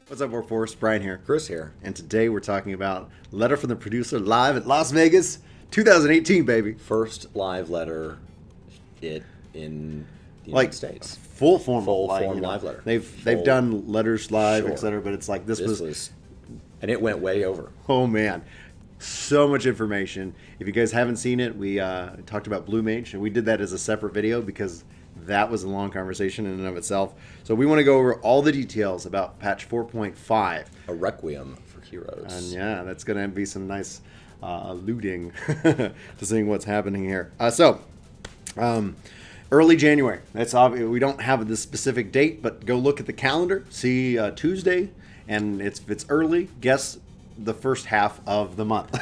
What's up, Workforce? Brian here. Chris here. And today we're talking about Letter from the Producer live at Las Vegas 2018, baby. First live letter in the United States. Full form live letter. They've done letters live, Sure. etc. But it's like this was, and it went way over. oh man, so much information. If you guys haven't seen it, we talked about Blue Mage, and we did that as a separate video because that was a long conversation in and of itself. So we want to go over all the details about patch 4.5. A requiem for heroes. And yeah, that's going to be some nice alluding to seeing what's happening here. Early January. That's obvious. We don't have the specific date, but go look at the calendar. See Tuesday, and if it's early, guess the first half of the month.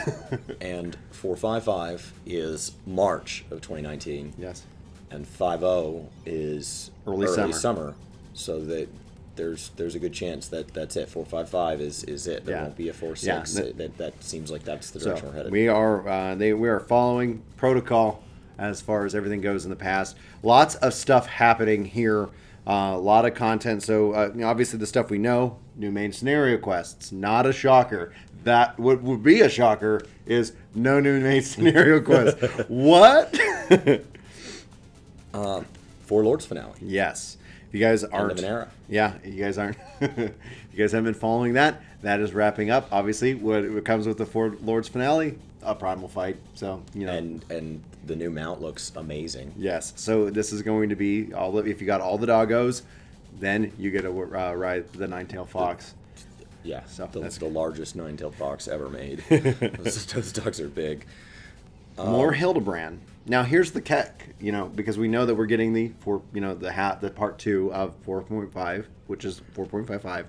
And 4.5.5 is March of 2019. Yes. And 5.0 is early summer. So that there's a good chance that that's it. 4.5.5 is it. There won't be a 4.6. Yeah, that seems like that's the direction we're headed. We are following protocol as far as everything goes in the past. Lots of stuff happening here. A lot of content. So obviously the stuff we know, new main scenario quests, not a shocker. That would be a shocker is no new main scenario quests. What? Four Lords finale. Yes. If you guys aren't, End of an era. Yeah, you guys aren't. If you guys haven't been following that, that is wrapping up. Obviously, what comes with the Four Lords finale, a primal fight. So and the new mount looks amazing. Yes. So this is going to be if you got all the doggos, then you get to ride the Nine-Tailed Fox. Yeah. So that's the largest Nine-Tailed Fox ever made. those dogs are big. More Hildebrand. Now here's the catch, because we know that we're getting the part 2 of 4.5, which is 4.55.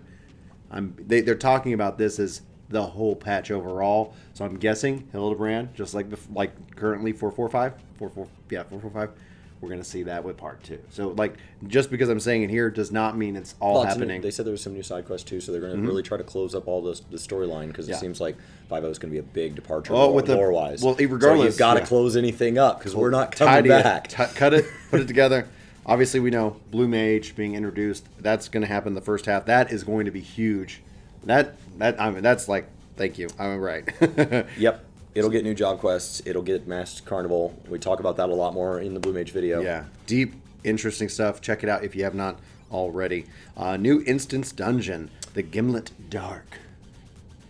They're talking about this as the whole patch overall. So I'm guessing Hildebrand, just like currently 4.45, 4.45. We're gonna see that with part 2. So just because I'm saying it here does not mean it's all happening. They said there was some new side quests too, so they're going to really try to close up all the storyline because it seems like 5.0 is going to be a big departure lore-wise. Well, regardless, so you've got to close anything up because we're not coming back. Cut it, put it together. Obviously, we know Blue Mage being introduced. That's going to happen the first half. That is going to be huge. That's like, thank you. I'm right. Yep. It'll get new job quests. It'll get Masked Carnival. We talk about that a lot more in the Blue Mage video. Yeah. Deep, interesting stuff. Check it out if you have not already. New instance dungeon, the Gimlet Dark.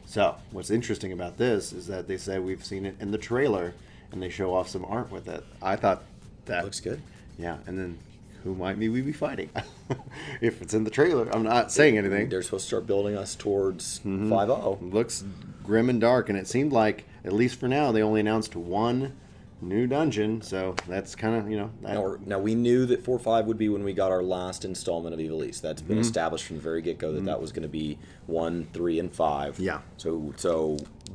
So, what's interesting about this is that they say we've seen it in the trailer, and they show off some art with it. I thought that looks good. Yeah, and then who might we be fighting? If it's in the trailer, I'm not saying anything. They're supposed to start building us towards 5.0. Looks grim and dark, and it seemed like, at least for now, they only announced one new dungeon, so that's kind of, Now, we knew that 4.5 would be when we got our last installment of Evil East. That's been established from the very get-go that was going to be 1, 3, and 5. Yeah.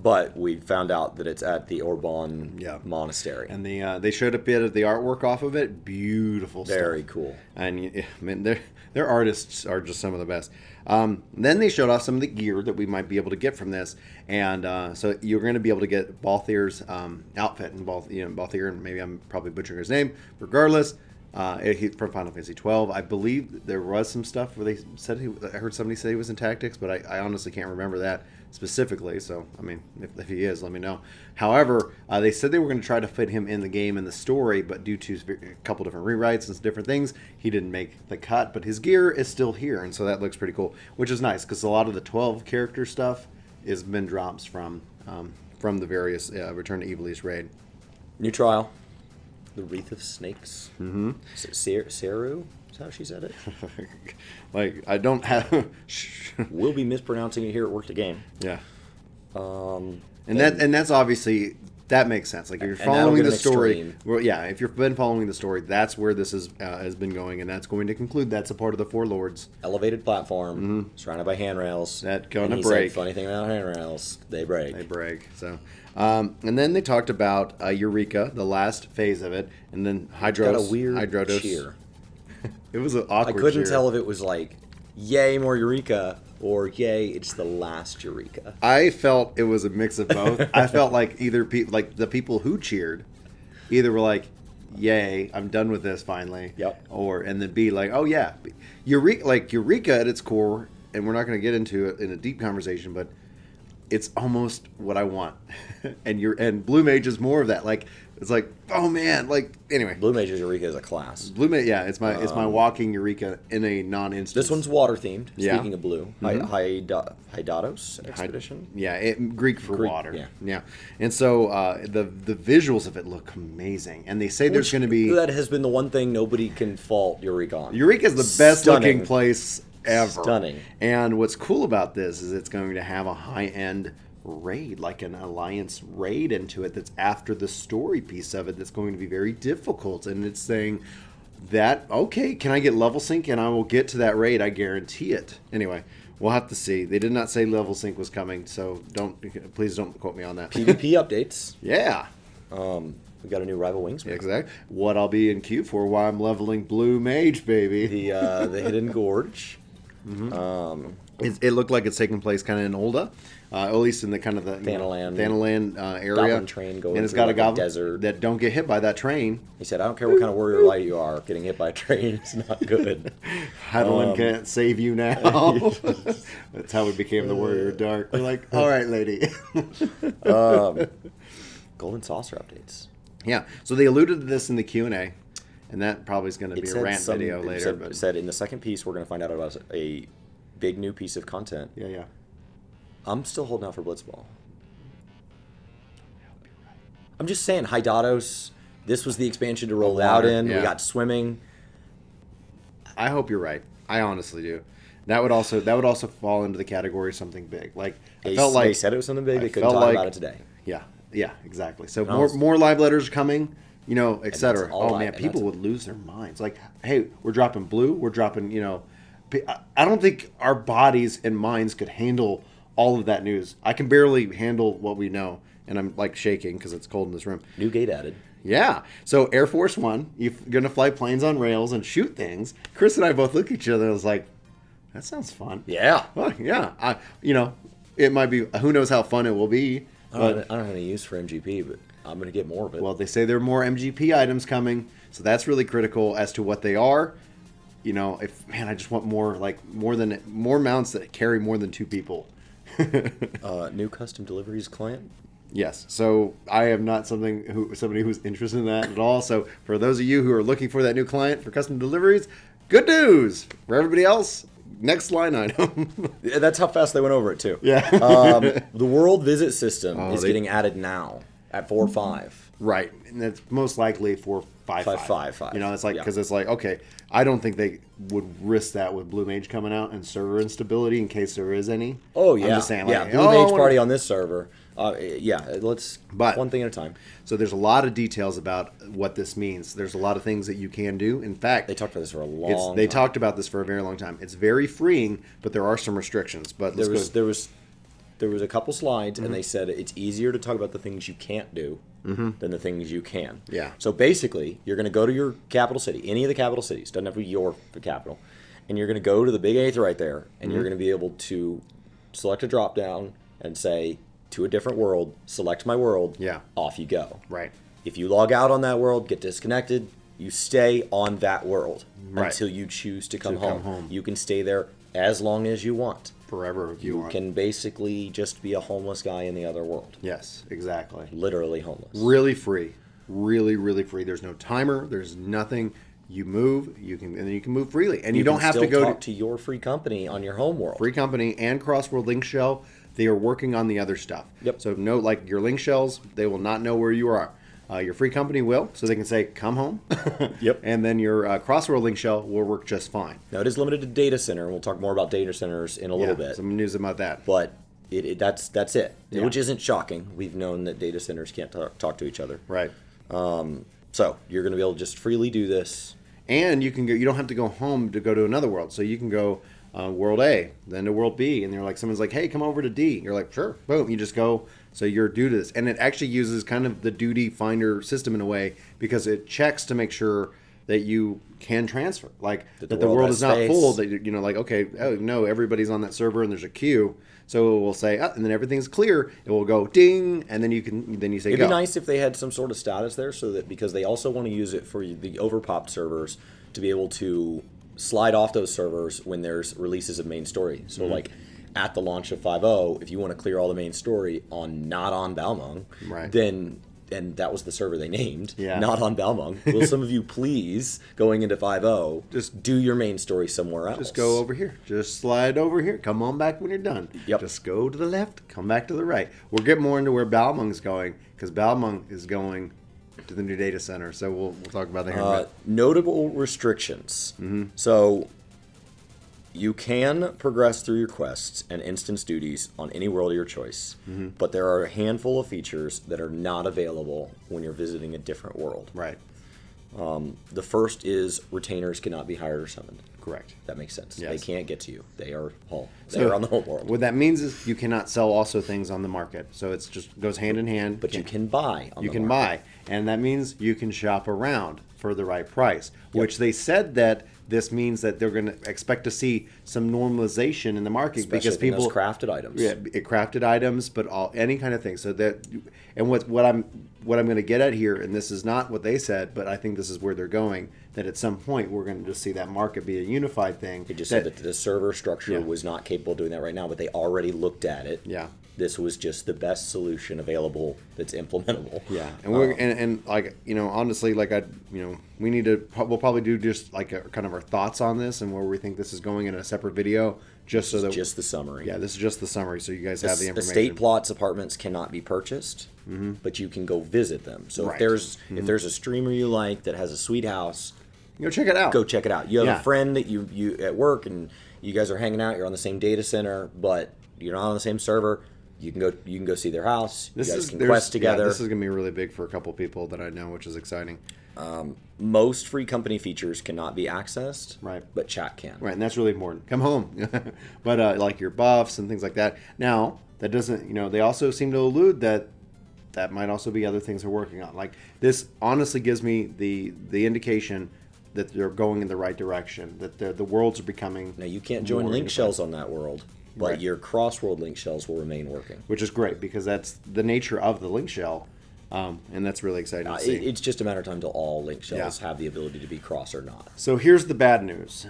But we found out that it's at the Orban Monastery. And they showed a bit of the artwork off of it. Beautiful stuff. Very cool. And their artists are just some of the best. Then they showed off some of the gear that we might be able to get from this, and so you're going to be able to get Balthier's outfit, and Balthier, and maybe I'm probably butchering his name. Regardless, he's from Final Fantasy 12. I believe there was some stuff where they said I heard somebody say he was in Tactics, but I honestly can't remember that specifically. So I mean, if he is, let me know. However, they said they were going to try to fit him in the game and the story, but due to a couple different rewrites and different things, he didn't make the cut. But his gear is still here, and so that looks pretty cool, which is nice because a lot of the 12 character stuff has been drops from the various Return to Evil East raid. New trial, the Wreath of Snakes. Seru? Is that how she said it? I don't have. We'll be mispronouncing it here at Work To Game. Yeah. And that's obviously that makes sense. Like if you're following the story, well, if you've been following the story, that's where this has been going, and that's going to conclude. That's a part of the Four Lords. Elevated platform, surrounded by handrails. That gonna break. Funny thing about handrails, they break. They break. So, and then they talked about Eureka, the last phase of it, and then Hydros. Got a weird Hydrodos. cheer. It was an awkward. I couldn't cheer. tell if it was like, "Yay, more Eureka," or "Yay, it's the last Eureka." I felt it was a mix of both. I felt like either the people who cheered, either were like, "Yay, I'm done with this finally," Yep. and then B like, "Oh yeah, Eureka." Like Eureka at its core and we're not going to get into it in a deep conversation, but it's almost what I want. and Blue Mage is more of that. Like, it's like, oh man, like, anyway. Blue Mage's Eureka is a class. Blue Mage, yeah, it's my walking Eureka in a non-instance. This one's water themed. Yeah. Speaking of blue, Hydatos expedition. Greek for water. Yeah. And so the visuals of it look amazing, and they say there's going to be. That has been the one thing nobody can fault Eureka on. Eureka is the best looking place ever. Stunning. And what's cool about this is it's going to have a high-end raid, like an alliance raid into it that's after the story piece of it that's going to be very difficult. And it's saying that, okay, can I get level sync and I will get to that raid, I guarantee it. Anyway, we'll have to see. They did not say level sync was coming, so please don't quote me on that. PvP updates. Yeah. We got a new rival wings. Yeah, exactly. What I'll be in queue for while I'm leveling Blue Mage, baby. The Hidden Gorge. Mm-hmm. It looked like it's taking place kind of in Olda, at least in the kind of the Thanalan area. Goblin train going and it's got through a goblin desert. that don't get hit by that train. He said, "I don't care what kind of warrior light you are, getting hit by a train is not good." Hydaelyn can't save you now. That's how we became the Warrior Dark. We're like, all right, lady. Golden Saucer updates. Yeah, so they alluded to this in the Q&A, and that probably is going to be a rant video later. It said in the second piece, we're going to find out about a big new piece of content. Yeah. I'm still holding out for Blitzball. I'm just saying, Hydatos, this was the expansion to roll out in. Yeah. We got swimming. I hope you're right. I honestly do. That would also fall into the category of something big. Like They they said it was something big. They couldn't talk about it today. Yeah, exactly. So more live letters coming, etc. Oh man, people would lose their minds. Like, hey, we're dropping blue. We're dropping, I don't think our bodies and minds could handle all of that news. I can barely handle what we know, and I'm like shaking because it's cold in this room. New gate added. Yeah. So Air Force One, you're gonna fly planes on rails and shoot things. Chris and I both looked at each other and was like, that sounds fun. Yeah. Well, yeah. It might be. Who knows how fun it will be. I don't have any use for MGP, but I'm going to get more of it. Well, they say there are more MGP items coming, so that's really critical as to what they are. I just want more mounts that carry more than 2 people. New custom deliveries client. Yes. So I am not somebody who's interested in that at all. So for those of you who are looking for that new client for custom deliveries, good news. For everybody else, next line item. That's how fast they went over it too. Yeah. The world visit system is getting added now at 4.5. Right, and that's most likely 4.5.5. 5.5. It's like because it's like okay, I don't think they would risk that with Blue Mage coming out and server instability in case there is any. Oh yeah, I'm just saying, Blue Mage party on this server. Let's one thing at a time. So there's a lot of details about what this means. There's a lot of things that you can do. In fact, they talked about this for a long time. They talked about this for a very long time. It's very freeing, but there are some restrictions. But there was a couple slides, and they said it's easier to talk about the things you can't do than the things you can. Yeah. So basically, you're going to go to your capital city, any of the capital cities, doesn't have to be your capital, and you're going to go to the big Aether right there, and you're going to be able to select a drop down and say to a different world, select my world. Yeah. Off you go. Right. If you log out on that world, get disconnected, you stay on that world until you choose to come home. You can stay there as long as you want. Forever if you want. You can basically just be a homeless guy in the other world. Yes, exactly. Literally homeless. Really free. Really, really free. There's no timer. There's nothing. You move, and then you can move freely. And you don't have to go talk to your free company on your home world. Free company and Crossworld Link Shell, they are working on the other stuff. Yep. So like your Link Shells, they will not know where you are. Your free company will, so they can say, come home. Yep. And then your Crossworld Link Shell will work just fine. Now, it is limited to data center, and we'll talk more about data centers in a little bit. Some news about that. But that's it, which isn't shocking. We've known that data centers can't talk to each other. Right. So you're going to be able to just freely do this. And you can go. You don't have to go home to go to another world. So you can go World A, then to World B, and they're like, someone's like, hey, come over to D. You're like, sure. Boom. You just go. So you're due to this. And it actually uses kind of the duty finder system in a way because it checks to make sure that you can transfer. Like that the world is not full. That like, okay, oh no, everybody's on that server and there's a queue. So it will say, and then everything's clear. It will go ding, and then you say It'd go. be nice if they had some sort of status there, so that because they also want to use it for the overpopped servers to be able to slide off those servers when there's releases of main story. So like at the launch of 5.0, if you want to clear all the main story on not on Balmung, Right. then and that was the server they named, Yeah. not on Balmung. Will some of you please, going into 5.0, just do your main story somewhere else? Just go over here. Just slide over here. Come on back when you're done. Yep. Just go to the left. Come back to the right. We'll get more into where Balmung's going because Balmung is going to the new data center. So we'll talk about that here in a minute. Notable restrictions. So you can progress through your quests and instance duties on any world of your choice, but there are a handful of features that are not available when you're visiting a different world. Right. The first is retainers cannot be hired or summoned. Correct. That makes sense. Yes. They can't get to you. They are home. They are on the home world. What that means is you cannot sell also things on the market. So it's just goes hand in hand. But you can buy on You the can market. buy, and that means you can shop around for the right price, which they said that this means that they're going to expect to see some normalization in the market Especially because in those people crafted items. yeah, crafted items, but any kind of thing. So that, and what I'm going to get at here, and this is not what they said, but I think this is where they're going. That at some point we're going to just see that market be a unified thing. They just said that the server structure was not capable of doing that right now, but they already looked at it. Yeah. This was just the best solution available that's implementable. Yeah, and we're and like honestly, like we need to we'll probably do just like kind of our thoughts on this and where we think this is going in a separate video, just so that Just the summary. yeah, this is just the summary, so you guys have the information. Estate plots, apartments cannot be purchased, but you can go visit them. So Right. if there's a streamer you like that has a sweet house, Go check it out. go check it out. You have Yeah. a friend that you at work and you guys are hanging out. You're on the same data center, but you're not on the same server. You can go see their house. You guys can quest together. Yeah, this is gonna be really big for a couple people that I know, which is exciting. Most free company features cannot be accessed, Right. but chat can. Right, and that's really important. Come home, but like your buffs and things like that. Now that doesn't, they also seem to allude that might also be other things they're working on. Like this, honestly gives me the indication that they're going in the right direction. That the worlds are becoming. Now you can't join more link unified. shells on that world, but Right. your cross-world link shells will remain working. Which is great because that's the nature of the link shell, and that's really exciting to see. It's just a matter of time till all link shells have the ability to be cross or not. So here's the bad news.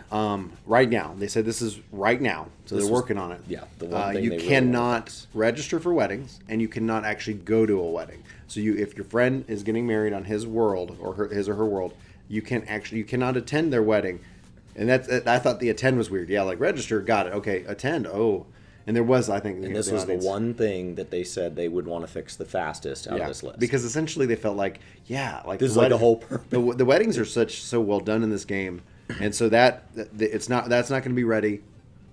Right now, they said this is right now, so they're working on it. Yeah, the one thing you they really cannot wanna fix. register for weddings, and you cannot actually go to a wedding. So if your friend is getting married on his world or his or her world, you cannot attend their wedding. And I thought the attend was weird. Yeah, like register, got it. Okay, attend. Oh, and there was, I think, And this was the one thing that they said they would want to fix the fastest out of this list. because essentially they felt like This is like the whole purpose. the weddings are so well done in this game, and so that's not going to be ready.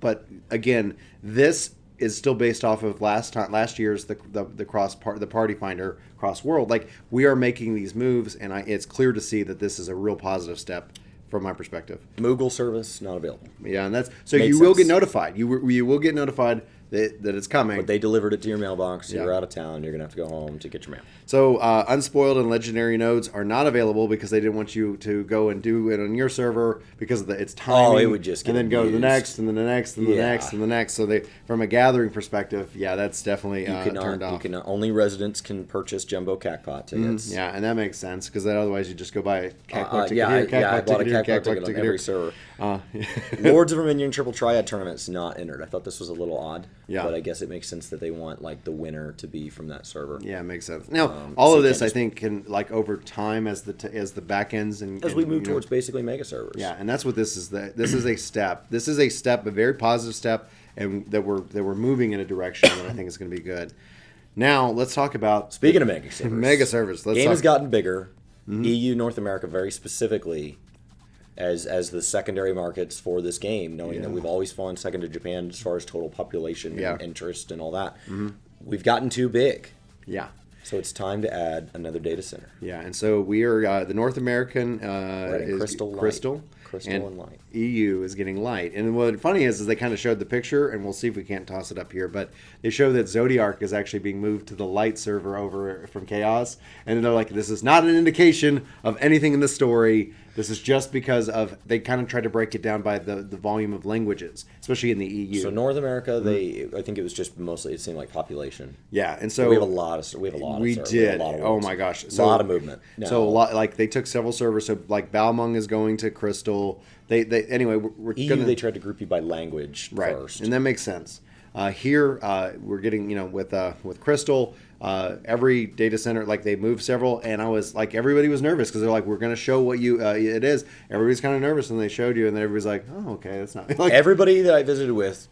But again, this is still based off of last year's the party finder cross world. Like we are making these moves, and it's clear to see that this is a real positive step from my perspective. Moogle service not available. Yeah, and that's so Made you will sense. get notified. You will get notified that it's coming. But they delivered it to your mailbox. Yeah. You're out of town. You're gonna have to go home to get your mail. So unspoiled and legendary nodes are not available because they didn't want you to go and do it on your server because of its timing. Oh, it would just get and then go to the abused. next and then the next and the Yeah. next and the next. So they, from a gathering perspective, yeah, that's definitely turned off. Only residents can purchase jumbo Cacpot tickets. Yeah, and that makes sense because then otherwise you just go buy a Cacpot ticket I here, bought a ticket here, Cacpot ticket on ticket every here. server. Uh, Lords of Dominion Triple Triad tournaments not entered. I thought this was a little odd. Yeah. But I guess it makes sense that they want like the winner to be from that server. Yeah, it makes sense. Now, so all of you this, can't I just- think, can like over time as the back ends and As we move you know, towards basically mega servers. yeah, and that's what this is. This is a step. This is a step, a very positive step, and that we're moving in a direction that I think is going to be good. Now, let's talk about Speaking of mega servers. mega servers. Let's Game talk. has gotten bigger. EU North America very specifically as the secondary markets for this game, knowing that we've always fallen second to Japan as far as total population and interest and all that. We've gotten too big. Yeah. So it's time to add another data center. Yeah, and so we are the North American Right, is Crystal Light. Crystal, Crystal and Light. EU is getting light. And what funny is they kind of showed the picture, and we'll see if we can't toss it up here. But they show that Zodiac is actually being moved to the light server over from Chaos, and they're like, this is not an indication of anything in the story. This is just because of they kind of tried to break it down by the volume of languages, especially in the EU. So North America, I think it was just mostly, it seemed like population. Yeah, and so we have a lot of we have a lot. We of did. A lot of Oh words. my gosh, a lot of movement. So a lot, like they took several servers. So like Balmung is going to Crystal. They anyway. We're EU, gonna, they tried to group you by language first. and that makes sense. Here, we're getting with Crystal. Every data center, like they moved several, and I was like, everybody was nervous because they're like, we're going to show what it is. Everybody's kind of nervous, and they showed you, and then everybody's like, oh, okay, that's not like Everybody that I visited with,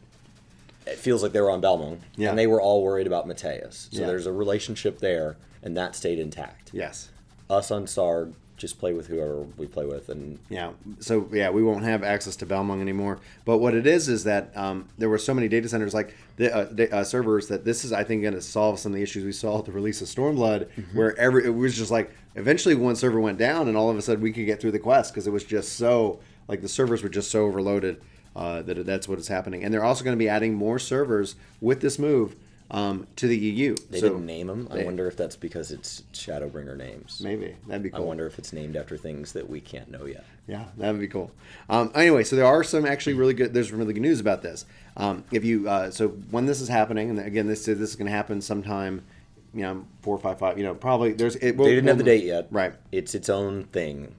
it feels like they were on Balmung, Yeah. and they were all worried about Mateus. So Yeah. there's a relationship there, and that stayed intact. Yes. Us on Sarg just play with whoever we play with, and Yeah. So yeah, we won't have access to Balmung anymore. But what it is that there were so many data centers, like the servers, that this is, I think, going to solve some of the issues we saw at the release of Stormblood, where it was just like eventually one server went down, and all of a sudden we could get through the quest because it was just so like the servers were just so overloaded that's what is happening. And they're also going to be adding more servers with this move to the EU. they didn't name them. I wonder if that's because it's Shadowbringer names. Maybe that'd be cool. I wonder if it's named after things that we can't know yet. Yeah, that would be cool. Anyway, so there are some actually really good. There's really good news about this. If you so when this is happening, and again, this is going to happen sometime, 455. Probably there's. They didn't have the date yet. Right. It's its own thing.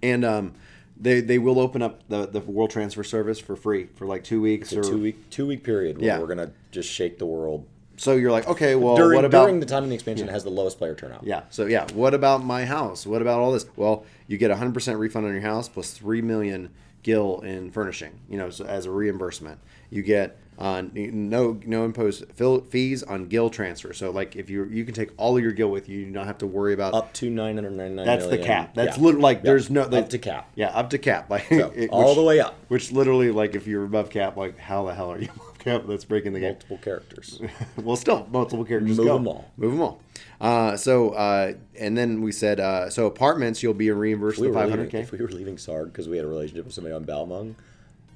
And they will open up the World Transfer Service for free for like 2 weeks. It's a two-week period where Yeah. we're gonna just shake the world. So you're like, okay, well, During what about the time of the expansion, it has the lowest player turnout. Yeah. So yeah, what about my house? What about all this? Well, you get 100% refund on your house plus 3 million gil in furnishing. So as a reimbursement, you get no imposed fees on gil transfer. So like if you can take all of your gil with you, you do not have to worry about Up to 999 That's million. the cap. That's Yeah. literally like Yeah. there's no up to cap. Yeah, up to cap. Like So, all the way up. Which literally, like, if you're above cap, like, how the hell are you above cap? That's breaking the game. Multiple characters. Well, still multiple characters. Move go. them all. Move them all. And then we said, so apartments, you'll be reimbursed the 500K. If we were leaving Sarg because we had a relationship with somebody on Balmung,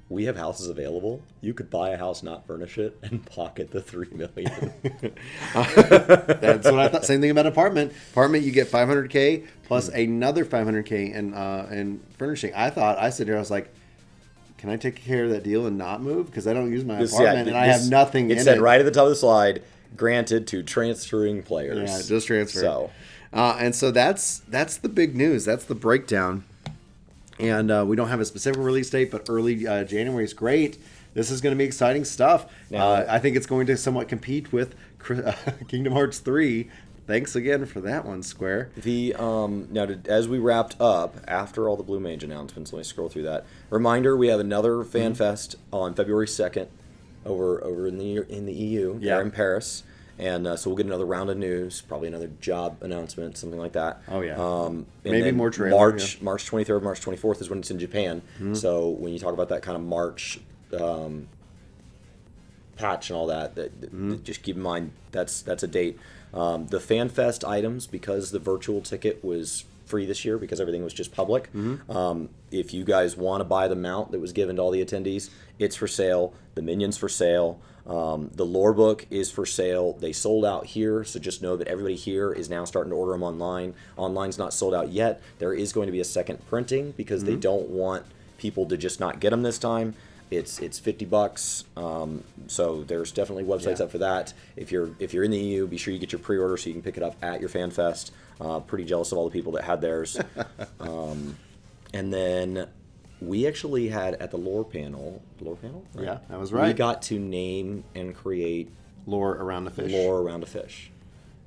we have houses available. You could buy a house, not furnish it, and pocket the 3 million. That's what I thought. Same thing about apartment. Apartment, you get 500K plus another 500K in furnishing. I sit here, I was like, can I take care of that deal and not move? Because I don't use my apartment and I have nothing in it. It said right at the top of the slide, granted to transferring players. Yeah, just transfer. So, and so that's the big news. That's the breakdown. And we don't have a specific release date, but early January is great. This is going to be exciting stuff. Now, I think it's going to somewhat compete with Kingdom Hearts 3. Thanks again for that one, Square. As we wrapped up after all the Blue Mage announcements, let me scroll through that. Reminder: we have another FanFest on February 2nd over in the EU, there in Paris, and so we'll get another round of news, probably another job announcement, something like that. Oh yeah. And maybe then more trailer. March 23rd, March 24th is when it's in Japan. So when you talk about that kind of March patch and all that, just keep in mind that's a date. The FanFest items, because the virtual ticket was free this year because everything was just public. If you guys want to buy the mount that was given to all the attendees, it's for sale. The minion's for sale. The lore book is for sale. They sold out here, so just know that everybody here is now starting to order them online. Online's not sold out yet. There is going to be a second printing because they don't want people to just not get them this time. It's $50, so there's definitely websites up for that. If you're in the EU, be sure you get your pre-order so you can pick it up at your FanFest. Pretty jealous of all the people that had theirs. And then we actually had at the lore panel. Right? Yeah, that was right. We got to name and create lore around a fish. Lore around a fish.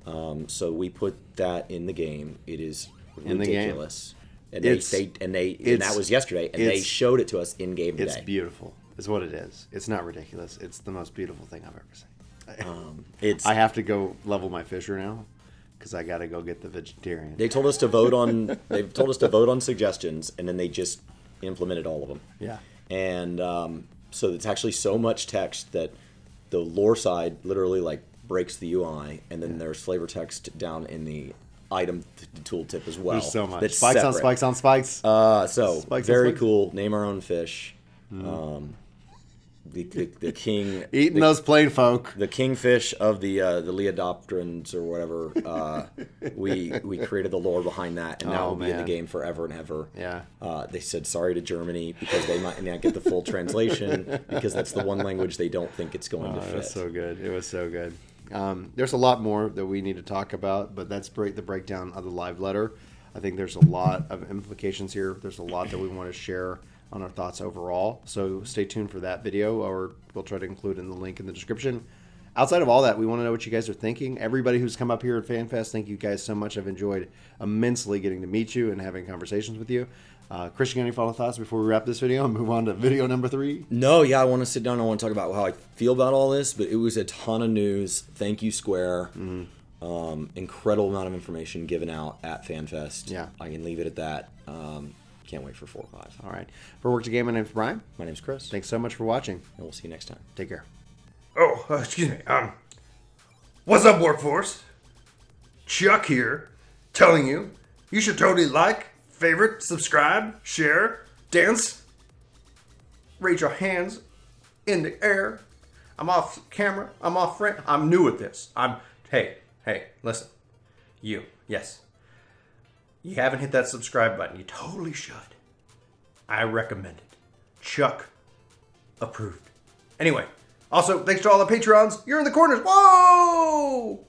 So we put that in the game. It is ridiculous. And that was yesterday, and they showed it to us in game today. It's beautiful, is what it is. It's not ridiculous. It's the most beautiful thing I've ever seen. I have to go level my fisher now because I got to go get the vegetarian. They told us to vote on. They've told us to vote on suggestions, and then they just implemented all of them. Yeah. And so it's actually so much text that the lore side literally like breaks the UI, and then there's flavor text down in the item tooltip as well. There's so much. That's Spikes separate. on spikes on spikes. So Spikes on very spikes. cool. Name our own fish. the king Eating those plain folk. the kingfish of the Leodopterans or whatever. We created the lore behind that, and that will be in the game forever and ever. Yeah. They said sorry to Germany because they might not get the full translation because that's the one language they don't think it's going to fit. It was so good. It was so good. There's a lot more that we need to talk about, but that's the breakdown of the live letter. I think there's a lot of implications here. There's a lot that we want to share on our thoughts overall. So stay tuned for that video, or we'll try to include in the link in the description. Outside of all that, we want to know what you guys are thinking. Everybody who's come up here at FanFest, thank you guys so much. I've enjoyed immensely getting to meet you and having conversations with you. Chris, you got any final thoughts before we wrap this video and move on to video number 3? No, yeah, I want to sit down. I want to talk about how I feel about all this, but it was a ton of news. Thank you, Square. Incredible amount of information given out at FanFest. Yeah. I can leave it at that. Can't wait for 4 or 5. All right. For Work To Game, my name's Brian. My name's Chris. Thanks so much for watching. And we'll see you next time. Take care. Oh, excuse me. What's up, workforce? Chuck here, telling you should totally like, favorite, subscribe, share, dance, raise your hands in the air. I'm off camera. I'm off frame. I'm new at this. Hey, listen. Yes. You haven't hit that subscribe button. You totally should. I recommend it. Chuck approved. Anyway, also, thanks to all the Patreons. You're in the corners. Whoa!